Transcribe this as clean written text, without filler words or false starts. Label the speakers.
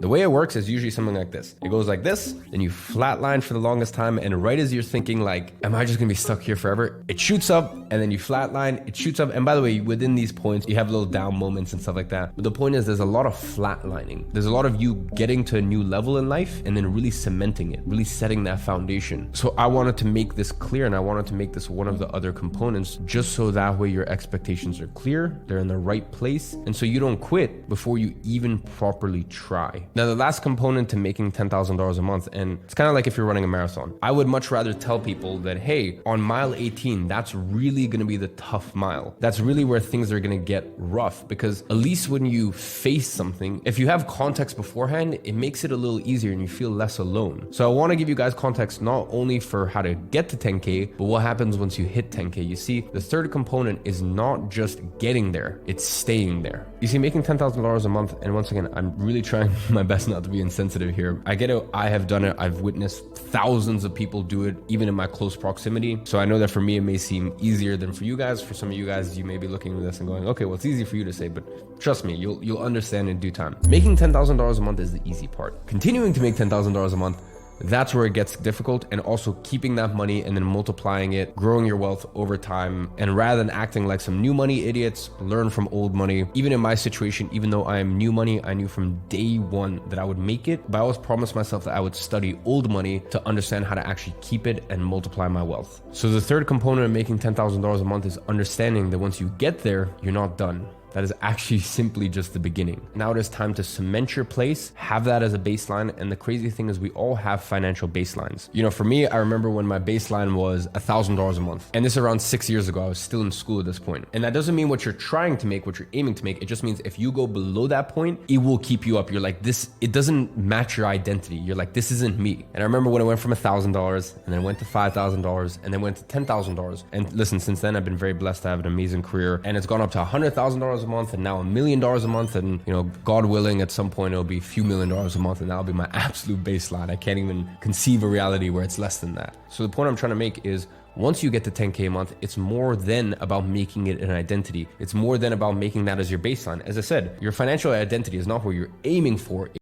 Speaker 1: The way it works is usually something like this. It goes like this, then you flatline for the longest time, and right as you're thinking like, am I just gonna be stuck here forever? It shoots up, and then you flatline, it shoots up, and by the way, within these points, you have little down moments and stuff like that. But the point is there's a lot of flatlining. There's a lot of you getting to a new level in life and then really cementing it, really setting that foundation. So I wanted to make this clear, and I wanted to make this one of the other components, just so that way your expectations are clear, they're in the right place, and so you don't quit before you even properly try. Now, the last component to making $10,000 a month, and it's kind of like if you're running a marathon, I would much rather tell people that, hey, on mile 18, that's really going to be the tough mile. That's really where things are going to get rough, because at least when you face something, if you have context beforehand, it makes it a little easier and you feel less alone. So I want to give you guys context not only for how to get to 10K, but what happens once you hit 10K. You see, the third component is not just getting there, it's staying there. You see, making $10,000 a month, and once again, I'm really trying my best not to be insensitive here. I get it, I have done it, I've witnessed thousands of people do it, even in my close proximity. So I know that for me, it may seem easier than for you guys. For some of you guys, you may be looking at this and going, okay, well, it's easy for you to say, but trust me, you'll understand in due time. Making $10,000 a month is the easy part. Continuing to make $10,000 a month, that's where it gets difficult, and also keeping that money and then multiplying it, growing your wealth over time. And rather than acting like some new money idiots, learn from old money. Even in my situation, even though I am new money, I knew from day one that I would make it, but I always promised myself that I would study old money to understand how to actually keep it and multiply my wealth. So the third component of making $10,000 a month is understanding that once you get there, you're not done. That is actually simply just the beginning. Now it is time to cement your place, have that as a baseline. And the crazy thing is we all have financial baselines. You know, for me, I remember when my baseline was $1,000 a month. And this is around 6 years ago. I was still in school at this point. And that doesn't mean what you're trying to make, what you're aiming to make. It just means if you go below that point, it will keep you up. You're like, this, it doesn't match your identity. You're like, this isn't me. And I remember when I went from $1,000 and then went to $5,000 and then went to $10,000. And listen, since then I've been very blessed to have an amazing career, and it's gone up to $100,000 a month, and now $1 million a month. And you know, God willing, at some point it'll be a few $1 million a month, and that'll be my absolute baseline. I can't even conceive a reality where it's less than that. So the point I'm trying to make is, once you get to 10K a month, it's more than about making it an identity. It's more than about making that as your baseline. As I said, your financial identity is not where you're aiming for.